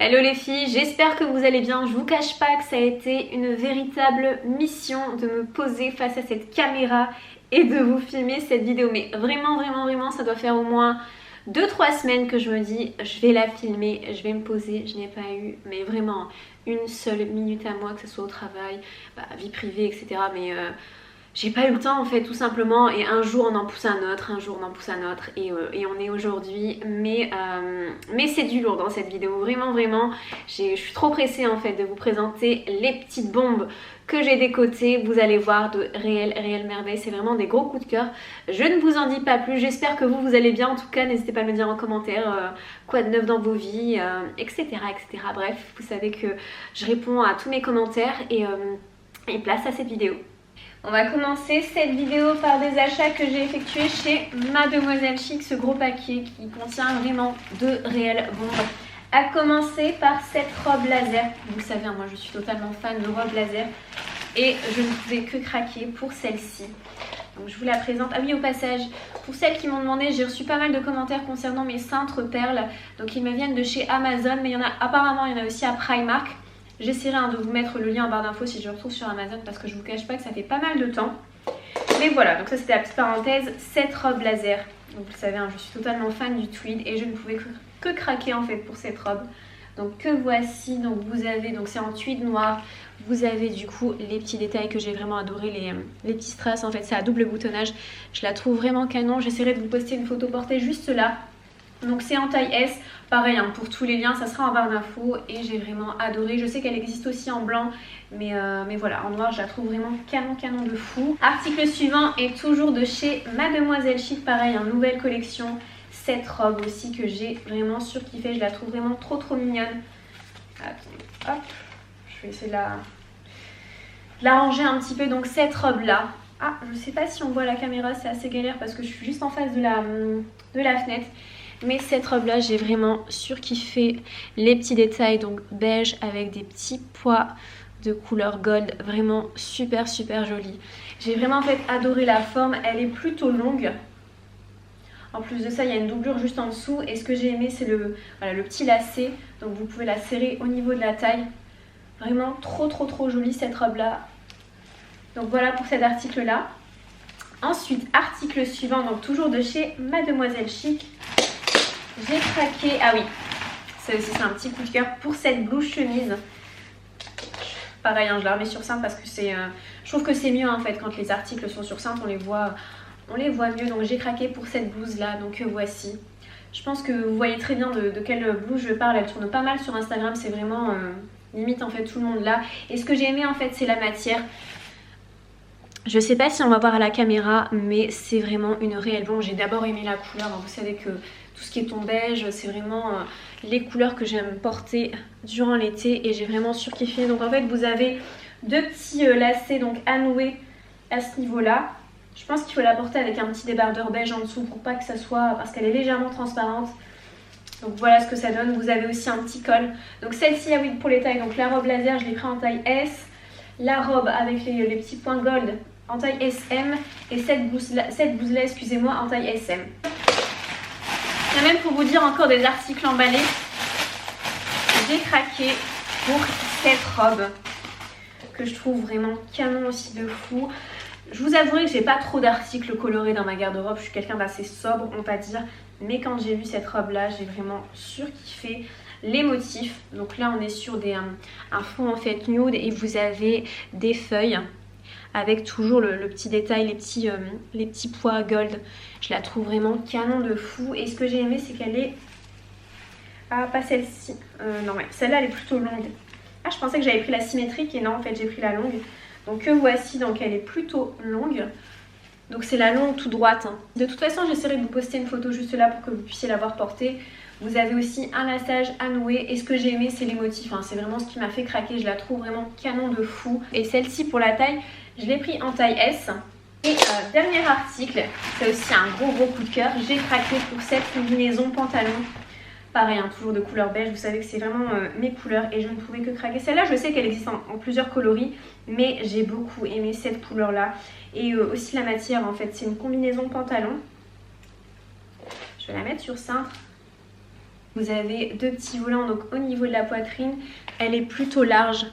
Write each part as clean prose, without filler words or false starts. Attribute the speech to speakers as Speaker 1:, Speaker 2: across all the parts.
Speaker 1: Hello les filles, j'espère que vous allez bien. Je vous cache pas que ça a été une véritable mission de me poser face à cette caméra et de vous filmer cette vidéo. Mais vraiment, ça doit faire au moins 2-3 semaines que je me dis je vais la filmer, je vais me poser. Je n'ai pas eu, mais vraiment, une seule minute à moi, que ce soit au travail, vie privée, etc. Mais j'ai pas eu le temps en fait, tout simplement, et un jour on en pousse un autre, un jour on en pousse un autre, et on est aujourd'hui, mais c'est du lourd dans cette vidéo, vraiment, je suis trop pressée en fait de vous présenter les petites bombes que j'ai décotées. Vous allez voir de réelles merveilles, c'est vraiment des gros coups de cœur. Je ne vous en dis pas plus, j'espère que vous allez bien, en tout cas n'hésitez pas à me dire en commentaire quoi de neuf dans vos vies, etc. Bref, vous savez que je réponds à tous mes commentaires, et place à cette vidéo. On va commencer cette vidéo par des achats que j'ai effectués chez Mademoiselle Chic, ce gros paquet qui contient vraiment de réelles bombes. À commencer par cette robe laser. Vous savez, moi je suis totalement fan de robes laser et je ne pouvais que craquer pour celle-ci. Donc je vous la présente. Ah oui, au passage, pour celles qui m'ont demandé, j'ai reçu pas mal de commentaires concernant mes cintres perles. Donc ils me viennent de chez Amazon, mais apparemment il y en a aussi à Primark. J'essaierai de vous mettre le lien en barre d'infos si je le retrouve sur Amazon, parce que je vous cache pas que ça fait pas mal de temps. Mais voilà, donc ça c'était la petite parenthèse. Cette robe laser, donc vous le savez, je suis totalement fan du tweed et je ne pouvais que craquer en fait pour cette robe. Donc que voici, donc vous avez, donc c'est en tweed noir. Vous avez du coup les petits détails que j'ai vraiment adoré, les petits strass en fait, c'est à double boutonnage. Je la trouve vraiment canon, j'essaierai de vous poster une photo portée juste là. Donc c'est en taille S, pareil pour tous les liens ça sera en barre d'infos, et j'ai vraiment adoré. Je sais qu'elle existe aussi en blanc, mais voilà, en noir je la trouve vraiment canon de fou. Article suivant est toujours de chez Mademoiselle Chic, pareil, nouvelle collection. Cette robe aussi que j'ai vraiment surkiffé, je la trouve vraiment trop mignonne. Attendez, hop, je vais essayer de la ranger un petit peu. Donc cette robe là, je sais pas si on voit la caméra, c'est assez galère parce que je suis juste en face de la fenêtre. Mais cette robe là, j'ai vraiment surkiffé les petits détails, donc beige avec des petits pois de couleur gold, vraiment super jolie. J'ai vraiment en fait adoré la forme, elle est plutôt longue. En plus de ça, il y a une doublure juste en dessous, et ce que j'ai aimé c'est le petit lacet, donc vous pouvez la serrer au niveau de la taille. Vraiment trop jolie cette robe là. Donc voilà pour cet article là. Ensuite, article suivant, donc toujours de chez Mademoiselle Chic. J'ai craqué, oui, ça aussi c'est un petit coup de cœur pour cette blouse chemise. Pareil, je la remets sur cintre parce que je trouve que c'est mieux en fait quand les articles sont sur cintre, on les voit mieux. Donc j'ai craqué pour cette blouse là, donc voici. Je pense que vous voyez très bien de quelle blouse je parle, elle tourne pas mal sur Instagram, c'est vraiment limite en fait tout le monde là. Et ce que j'ai aimé en fait c'est la matière. Je sais pas si on va voir à la caméra, mais c'est vraiment une réelle bombe. J'ai d'abord aimé la couleur, vous savez que tout ce qui est ton beige, c'est vraiment les couleurs que j'aime porter durant l'été, et j'ai vraiment surkiffé. Donc en fait vous avez deux petits lacets donc à nouer à ce niveau là. Je pense qu'il faut la porter avec un petit débardeur beige en dessous pour pas que ça soit, parce qu'elle est légèrement transparente. Donc voilà ce que ça donne. Vous avez aussi un petit col. Donc celle-ci, oui, pour les tailles, donc la robe laser je l'ai pris en taille S, la robe avec les petits points gold en taille SM, et cette blouse là, excusez-moi, en taille SM. Il y a même, pour vous dire, encore des articles emballés. J'ai craqué pour cette robe que je trouve vraiment canon aussi de fou. Je vous avouerai que j'ai pas trop d'articles colorés dans ma garde-robe, je suis quelqu'un d'assez sobre on va dire, mais quand j'ai vu cette robe là, j'ai vraiment surkiffé les motifs. Donc là on est sur un fond en fait nude, et vous avez des feuilles avec toujours le petit détail, les petits pois gold. Je la trouve vraiment canon de fou. Et ce que j'ai aimé c'est qu'elle est... pas celle-ci, non ouais, celle-là elle est plutôt longue. Je pensais que j'avais pris la symétrique, et non en fait j'ai pris la longue. Donc voici, donc elle est plutôt longue. Donc c'est la longue tout droite. De toute façon j'essaierai de vous poster une photo juste là pour que vous puissiez la voir portée. Vous avez aussi un laçage à nouer, et ce que j'ai aimé c'est les motifs, c'est vraiment ce qui m'a fait craquer. Je la trouve vraiment canon de fou. Et celle-ci pour la taille, je l'ai pris en taille S. Et dernier article, c'est aussi un gros coup de cœur. J'ai craqué pour cette combinaison pantalon. Pareil, toujours de couleur beige, vous savez que c'est vraiment mes couleurs, et je ne pouvais que craquer. Celle-là, je sais qu'elle existe en plusieurs coloris, mais j'ai beaucoup aimé cette couleur-là. Et aussi la matière, en fait, c'est une combinaison pantalon. Je vais la mettre sur cintre. Vous avez deux petits volants donc au niveau de la poitrine, elle est plutôt large.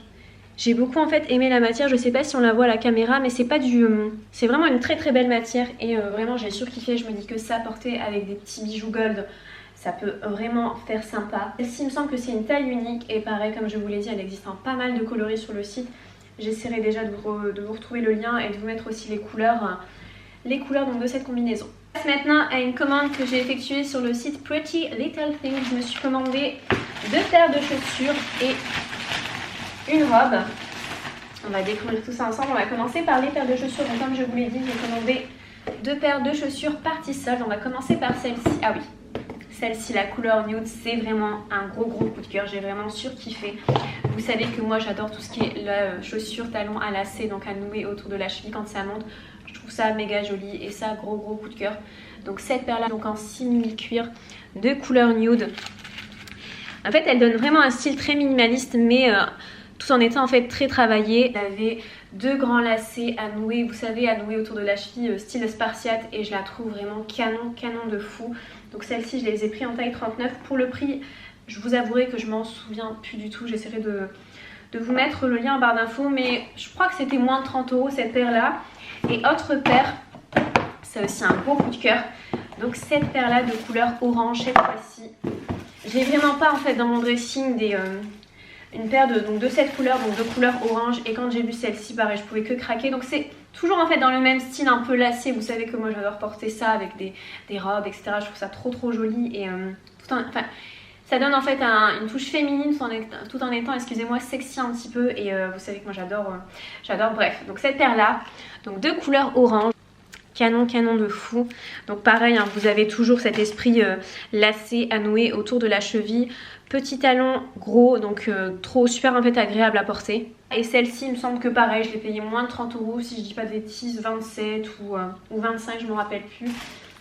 Speaker 1: J'ai beaucoup en fait aimé la matière, je sais pas si on la voit à la caméra mais c'est pas du... c'est vraiment une très très belle matière et vraiment j'ai surkiffé, je me dis que ça porté avec des petits bijoux gold, ça peut vraiment faire sympa. Celle-ci il me semble que c'est une taille unique et pareil comme je vous l'ai dit elle existe en pas mal de coloris sur le site. J'essaierai déjà de vous retrouver le lien et de vous mettre aussi les couleurs donc, de cette combinaison. On passe maintenant à une commande que j'ai effectuée sur le site Pretty Little Things. Je me suis commandé 2 paires de chaussures et une robe. On va découvrir tout ça ensemble. On va commencer par les paires de chaussures. Donc comme je vous l'ai dit, j'ai commandé 2 paires de chaussures partie solde. On va commencer par celle-ci. Ah oui, celle-ci, la couleur nude, c'est vraiment un gros coup de cœur. J'ai vraiment surkiffé. Vous savez que moi j'adore tout ce qui est la chaussure talon à lacets, donc à nouer autour de la cheville quand ça monte. Je trouve ça méga joli et ça gros coup de cœur. Donc cette paire là donc en simili cuir de couleur nude. En fait elle donne vraiment un style très minimaliste mais tout en étant en fait très travaillé. Elle avait 2 grands lacets à nouer, vous savez à nouer autour de la cheville style spartiate et je la trouve vraiment canon de fou. Donc celle-ci je les ai pris en taille 39 pour le prix. Je vous avouerai que je m'en souviens plus du tout, j'essaierai de vous mettre le lien en barre d'infos mais je crois que c'était moins de 30 € cette paire là. Et autre paire, c'est aussi un gros coup de cœur. Donc cette paire là de couleur orange cette fois-ci. J'ai vraiment pas en fait dans mon dressing une paire de cette couleur, donc de couleur orange. Et quand j'ai vu celle-ci, pareil, je pouvais que craquer. Donc c'est toujours en fait dans le même style un peu lacé. Vous savez que moi j'adore porter ça avec des robes, etc. Je trouve ça trop joli et ça donne en fait une touche féminine tout en étant, excusez-moi, sexy un petit peu. Et vous savez que moi j'adore. Bref, donc cette paire là, donc de couleur orange. Canon de fou. Donc pareil, hein, vous avez toujours cet esprit lacé à nouer autour de la cheville. Petit talon gros, donc super en fait agréable à porter. Et celle-ci, il me semble que pareil, je l'ai payé moins de 30 € si je dis pas de bêtises, 27 ou 25, je me rappelle plus.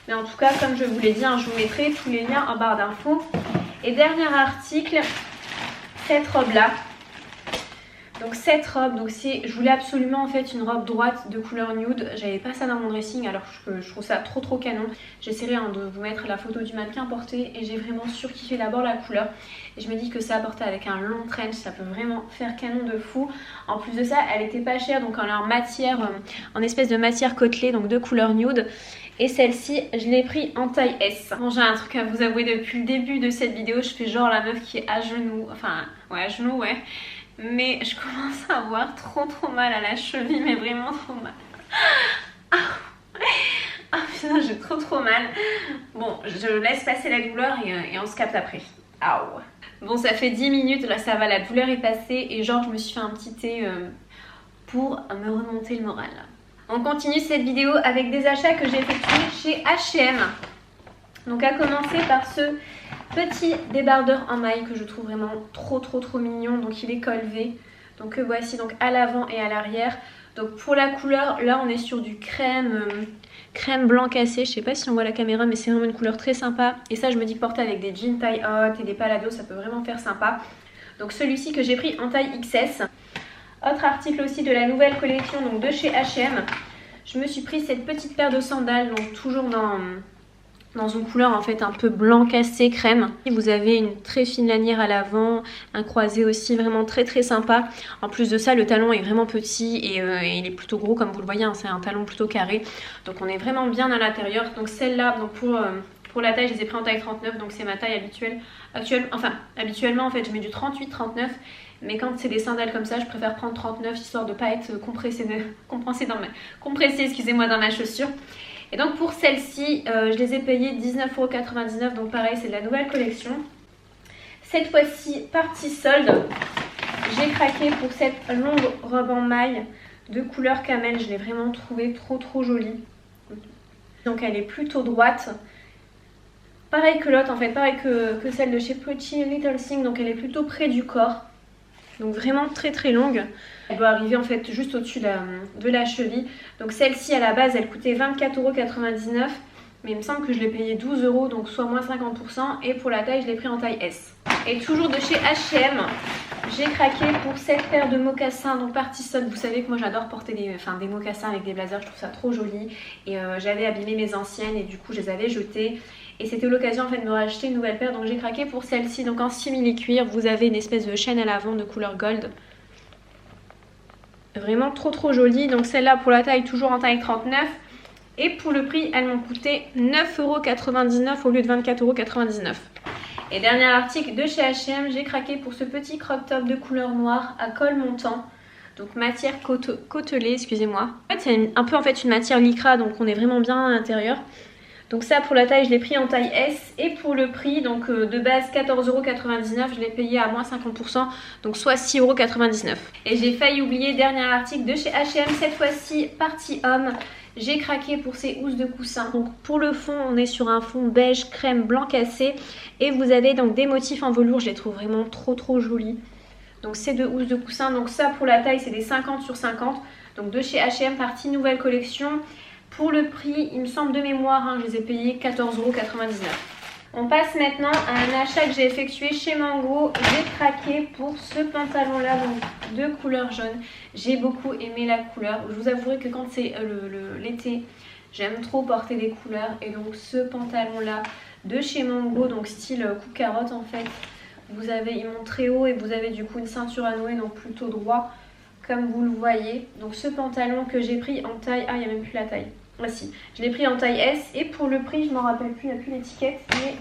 Speaker 1: Mais en tout cas, comme je vous l'ai dit, hein, je vous mettrai tous les liens en barre d'infos. Et dernier article, cette robe là. Donc cette robe, je voulais absolument en fait une robe droite de couleur nude. J'avais pas ça dans mon dressing alors que je trouve ça trop canon. J'essaierai de vous mettre la photo du mannequin porté et j'ai vraiment surkiffé d'abord la couleur. Et je me dis que ça à porter avec un long trench, ça peut vraiment faire canon de fou. En plus de ça, elle était pas chère donc en leur matière, en espèce de matière côtelée donc de couleur nude. Et celle-ci, je l'ai pris en taille S. Bon, j'ai un truc à vous avouer depuis le début de cette vidéo, je fais genre la meuf qui est à genoux, enfin ouais à genoux ouais. Mais je commence à avoir trop mal à la cheville, mais vraiment trop mal. Ah putain, j'ai trop mal. Bon, je laisse passer la douleur et on se capte après. Aouh. Bon, ça fait 10 minutes, là ça va, la douleur est passée et genre je me suis fait un petit thé pour me remonter le moral. On continue cette vidéo avec des achats que j'ai effectués chez H&M. Donc à commencer par ce petit débardeur en maille que je trouve vraiment trop mignon. Donc il est col V. Donc voici donc à l'avant et à l'arrière. Donc pour la couleur, là on est sur du crème blanc cassé. Je sais pas si on voit la caméra mais c'est vraiment une couleur très sympa. Et ça je me dis que porter avec des jeans taille haute et des palados ça peut vraiment faire sympa. Donc celui-ci que j'ai pris en taille XS. Autre article aussi de la nouvelle collection donc de chez H&M. Je me suis pris cette petite paire de sandales donc toujours dans une couleur en fait un peu blanc cassé crème. Vous avez une très fine lanière à l'avant, un croisé aussi vraiment très sympa. En plus de ça le talon est vraiment petit et il est plutôt gros comme vous le voyez, hein, c'est un talon plutôt carré. Donc on est vraiment bien à l'intérieur. Donc celle-là donc pour la taille je les ai pris en taille 39 donc c'est ma taille habituelle. Habituellement en fait je mets du 38-39 mais quand c'est des sandales comme ça je préfère prendre 39 histoire de pas être compressée excusez-moi dans ma chaussure. Et donc pour celle-ci, je les ai payées 19,99 €. Donc pareil, c'est de la nouvelle collection. Cette fois-ci, partie solde. J'ai craqué pour cette longue robe en maille de couleur camel. Je l'ai vraiment trouvée trop jolie. Donc elle est plutôt droite. Pareil que l'autre en fait, pareil que celle de chez Pretty Little Thing. Donc elle est plutôt près du corps. Donc vraiment très longue. Elle doit arriver en fait juste au-dessus de la cheville. Donc celle-ci à la base elle coûtait 24,99 €. Mais il me semble que je l'ai payée 12 €, donc soit moins 50%. Et pour la taille je l'ai pris en taille S. Et toujours de chez H&M, j'ai craqué pour cette paire de mocassins. Donc partie solde, vous savez que moi j'adore porter des mocassins avec des blazers. Je trouve ça trop joli. Et j'avais abîmé mes anciennes et du coup je les avais jetées. et c'était l'occasion en fait de me racheter une nouvelle paire, donc j'ai craqué pour celle-ci. Donc en simili cuir, vous avez une espèce de chaîne à l'avant de couleur gold. Vraiment trop jolie. Donc celle-là pour la taille, toujours en taille 39. Et pour le prix, elles m'ont coûté 9,99 € au lieu de 24,99 €. Et dernier article de chez H&M, j'ai craqué pour ce petit crop top de couleur noire à col montant. Donc matière côtelée, excusez-moi. En fait c'est un peu une matière lycra, donc on est vraiment bien à l'intérieur. Donc ça pour la taille je l'ai pris en taille S, et pour le prix donc de base 14,99 €, je l'ai payé à moins 50%, donc soit 6,99 €. Et j'ai failli oublier, dernier article de chez H&M, cette fois-ci partie homme. J'ai craqué pour ces housses de coussin. Donc pour le fond, on est sur un fond beige crème blanc cassé, et vous avez donc des motifs en velours, je les trouve vraiment trop jolis. Donc ces deux housses de coussin, donc ça pour la taille c'est des 50 sur 50, donc de chez H&M partie nouvelle collection. Pour le prix, il me semble de mémoire, je les ai payés 14,99 €. On passe maintenant à un achat que j'ai effectué chez Mango. J'ai craqué pour ce pantalon là, donc de couleur jaune. J'ai beaucoup aimé la couleur. Je vous avouerai que quand c'est l'été, j'aime trop porter des couleurs, et donc ce pantalon là de chez Mango, donc style coupe carotte en fait. Vous avez, il monte très haut, et vous avez du coup une ceinture à nouer, donc plutôt droit comme vous le voyez. Donc ce pantalon que j'ai pris en taille, il n'y a même plus la taille. Ah si, je l'ai pris en taille S, et pour le prix je m'en rappelle plus, il n'y a plus l'étiquette, mais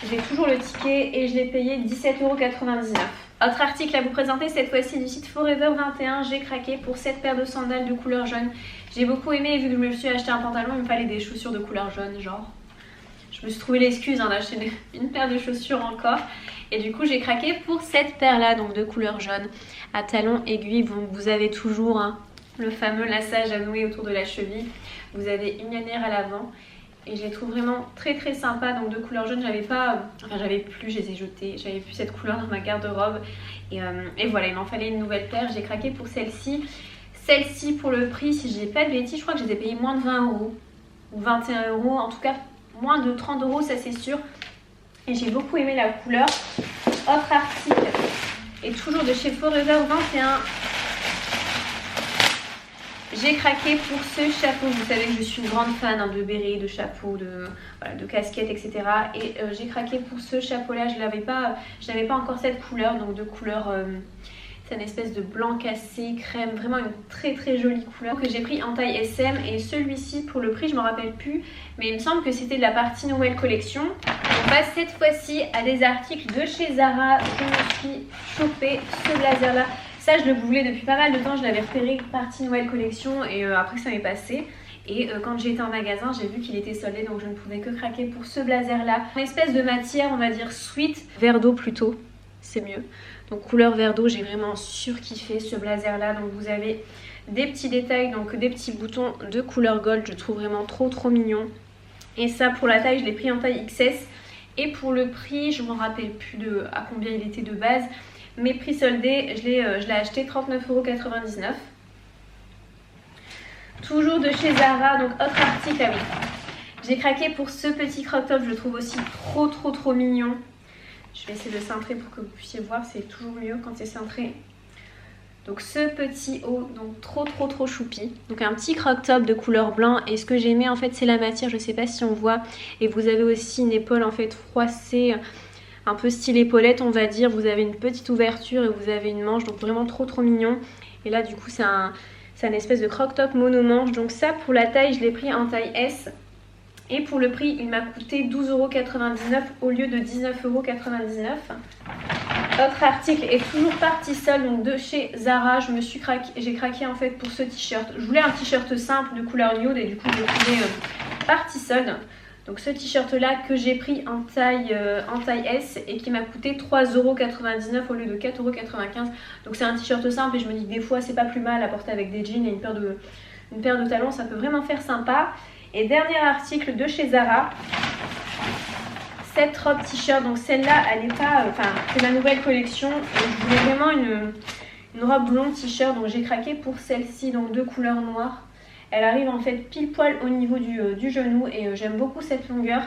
Speaker 1: j'ai toujours le ticket et je l'ai payé 17,99 €. Autre article à vous présenter, cette fois-ci du site Forever 21, j'ai craqué pour cette paire de sandales de couleur jaune. J'ai beaucoup aimé, et vu que je me suis acheté un pantalon, il me fallait des chaussures de couleur jaune, genre. Je me suis trouvé l'excuse d'acheter une paire de chaussures encore. Et du coup j'ai craqué pour cette paire là, donc de couleur jaune, à talons aiguilles. Vous avez toujours le fameux laçage à nouer autour de la cheville. Vous avez une lanière à l'avant, et je les trouve vraiment très sympa. Donc de couleur jaune, j'avais plus, je les ai jetées, j'avais plus cette couleur dans ma garde-robe. Et voilà, il m'en fallait une nouvelle paire, j'ai craqué pour celle-ci. Celle-ci pour le prix, si je dis pas de bêtises, je crois que je les ai payées moins de 20 € ou 21 €, en tout cas moins de 30 €, ça c'est sûr. Et j'ai beaucoup aimé la couleur. Autre article, et toujours de chez Forever 21, j'ai craqué pour ce chapeau. Vous savez que je suis une grande fan de bérets, de chapeaux, de casquettes, etc. Et j'ai craqué pour ce chapeau là. Je n'avais pas encore cette couleur, donc de couleur, c'est une espèce de blanc cassé, crème, vraiment une très jolie couleur que j'ai pris en taille SM. Et celui-ci pour le prix je ne me rappelle plus, mais il me semble que c'était de la partie nouvelle collection. On passe cette fois-ci à des articles de chez Zara. Je me suis chopé ce blazer là. Ça je le voulais depuis pas mal de temps, je l'avais repéré partie nouvelle collection, et après ça m'est passé. Et quand j'ai été en magasin, j'ai vu qu'il était soldé, donc je ne pouvais que craquer pour ce blazer là. Une espèce de matière, on va dire sweet, vert d'eau plutôt, c'est mieux. Donc couleur vert d'eau, j'ai vraiment surkiffé ce blazer là. Donc vous avez des petits détails, donc des petits boutons de couleur gold, je trouve vraiment trop mignon. Et ça pour la taille, je l'ai pris en taille XS. Et pour le prix, je ne m'en rappelle plus à combien il était de base, mais prix soldé, je l'ai acheté 39,99 €. Toujours de chez Zara, donc autre article, ah oui. J'ai craqué pour ce petit crop top, je le trouve aussi trop mignon. Je vais essayer de cintrer pour que vous puissiez voir, c'est toujours mieux quand c'est cintré. Donc ce petit haut, donc trop choupi. Donc un petit crop top de couleur blanc, et ce que j'ai aimé en fait c'est la matière, je sais pas si on voit. Et vous avez aussi une épaule en fait froissée, un peu style épaulette on va dire. Vous avez une petite ouverture et vous avez une manche, donc vraiment trop mignon. Et là du coup c'est un espèce de crop top mono-manche. Donc ça pour la taille je l'ai pris en taille S. Et pour le prix il m'a coûté 12,99 € au lieu de 19,99 €. Autre article, et toujours partie seule, donc de chez Zara, j'ai craqué en fait pour ce t-shirt. Je voulais un t-shirt simple de couleur nude, et du coup j'ai trouvé partie seule. Donc ce t-shirt là que j'ai pris en taille S, et qui m'a coûté 3,99 € au lieu de 4,95 €. Donc c'est un t-shirt simple, et je me dis que des fois c'est pas plus mal à porter avec des jeans et une paire de talons, ça peut vraiment faire sympa. Et dernier article de chez Zara, cette robe t-shirt, donc celle-là elle n'est pas, c'est la nouvelle collection, et je voulais vraiment une robe blonde t-shirt, donc j'ai craqué pour celle-ci, donc de couleur noire. Elle arrive en fait pile poil au niveau du genou, et j'aime beaucoup cette longueur.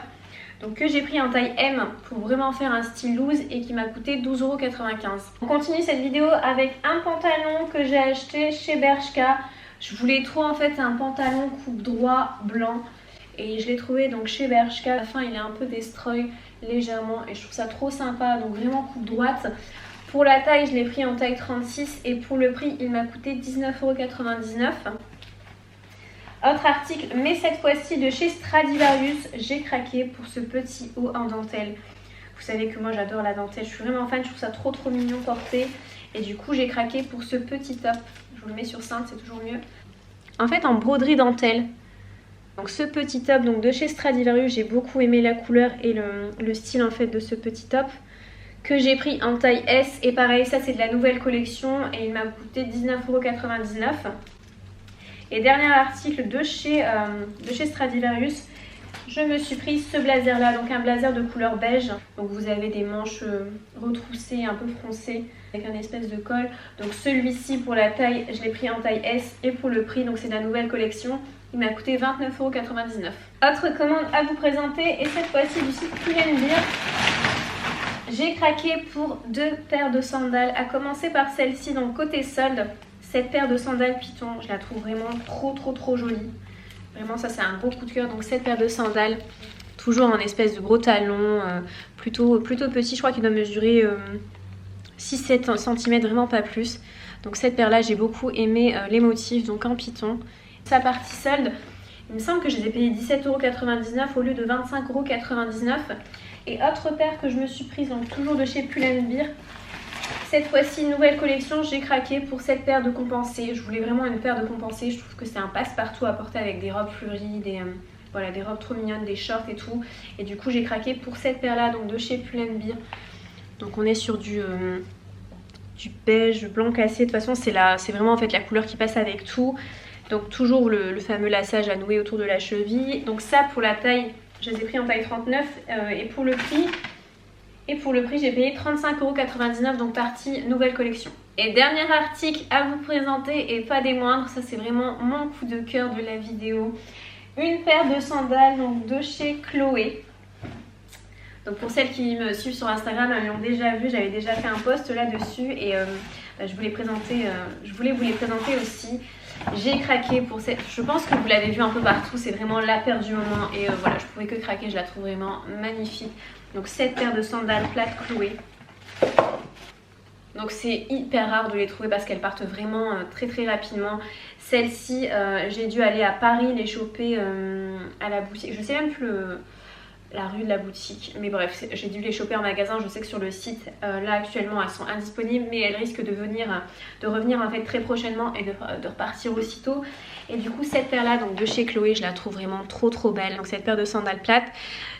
Speaker 1: Donc que j'ai pris en taille M pour vraiment faire un style loose, et qui m'a coûté 12,95 €. On continue cette vidéo avec un pantalon que j'ai acheté chez Bershka. Je voulais trop en fait un pantalon coupe droit blanc. et je l'ai trouvé donc chez Bershka. À la fin il est un peu destroy légèrement et je trouve ça trop sympa, donc vraiment coupe droite. Pour la taille je l'ai pris en taille 36 et pour le prix il m'a coûté 19,99 €. Autre article, mais cette fois-ci de chez Stradivarius, j'ai craqué pour ce petit haut en dentelle. Vous savez que moi j'adore la dentelle, je suis vraiment fan, je trouve ça trop mignon porté. Et du coup j'ai craqué pour ce petit top. Je vous le mets sur cintre, c'est toujours mieux. En fait en broderie dentelle. Donc ce petit top donc de chez Stradivarius, j'ai beaucoup aimé la couleur et le style en fait de ce petit top. Que j'ai pris en taille S. Et pareil, ça c'est de la nouvelle collection et il m'a coûté 19,99 €. Et dernier article de chez Stradivarius, je me suis pris ce blazer là, donc un blazer de couleur beige. Donc vous avez des manches retroussées, un peu froncées, avec un espèce de col. Donc celui-ci pour la taille, je l'ai pris en taille S et pour le prix, donc c'est de la nouvelle collection, il m'a coûté 29,99 €. Autre commande à vous présenter et cette fois-ci du site Pull&Bear. J'ai craqué pour 2 paires de sandales, à commencer par celle-ci, donc côté solde. Cette paire de sandales Python, je la trouve vraiment trop jolie. Vraiment ça c'est un gros coup de cœur. Donc cette paire de sandales, toujours en espèce de gros talon, plutôt petit, je crois qu'il doit mesurer 6-7 cm, vraiment pas plus. Donc cette paire là j'ai beaucoup aimé les motifs, donc en Python. Sa partie solde, il me semble que je les ai payés 17,99 € au lieu de 25,99 €. Et autre paire que je me suis prise, donc toujours de chez Pull&Bear. Cette fois-ci, nouvelle collection, j'ai craqué pour cette paire de compensés. Je voulais vraiment une paire de compensés. Je trouve que c'est un passe-partout à porter avec des robes fleuries, des robes trop mignonnes, des shorts et tout. Et du coup, j'ai craqué pour cette paire-là, donc de chez Pull&Bear. Donc on est sur du beige, blanc cassé. De toute façon, c'est vraiment en fait la couleur qui passe avec tout. Donc toujours le fameux laçage à nouer autour de la cheville. Donc ça, pour la taille, je les ai pris en taille 39 et pour le prix... j'ai payé 35,99 €, donc partie nouvelle collection. Et dernier article à vous présenter et pas des moindres, ça c'est vraiment mon coup de cœur de la vidéo. Une paire de sandales donc de chez Chloé. Donc pour celles qui me suivent sur Instagram, elles l'ont déjà vu, j'avais déjà fait un post là-dessus et je voulais vous les présenter aussi. J'ai craqué pour cette... Je pense que vous l'avez vu un peu partout, c'est vraiment la paire du moment et voilà, je pouvais que craquer, je la trouve vraiment magnifique. Donc cette paire de sandales plates Chloé. Donc c'est hyper rare de les trouver parce qu'elles partent vraiment très rapidement. Celle-ci, j'ai dû aller à Paris les choper à la boutique. Je sais même plus la rue de la boutique. Mais bref, j'ai dû les choper en magasin. Je sais que sur le site, là actuellement, elles sont indisponibles. Mais elles risquent de revenir en fait très prochainement et de repartir aussitôt. Et du coup, cette paire-là, donc de chez Chloé, je la trouve vraiment trop belle. Donc cette paire de sandales plates.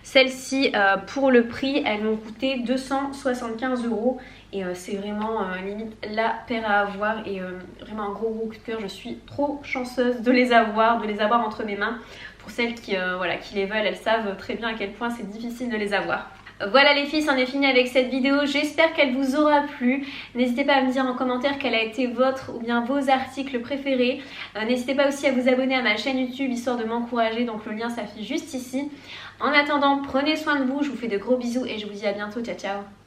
Speaker 1: Celle-ci, pour le prix, elles m'ont coûté 275 €. Et c'est vraiment limite la paire à avoir et vraiment un gros coup de cœur. Je suis trop chanceuse de les avoir entre mes mains. Pour celles qui les veulent, elles savent très bien à quel point c'est difficile de les avoir. Voilà les filles, c'en est fini avec cette vidéo. J'espère qu'elle vous aura plu. N'hésitez pas à me dire en commentaire quel a été votre ou bien vos articles préférés. N'hésitez pas aussi à vous abonner à ma chaîne YouTube histoire de m'encourager. Donc le lien s'affiche juste ici. En attendant, prenez soin de vous. Je vous fais de gros bisous et je vous dis à bientôt. Ciao ciao.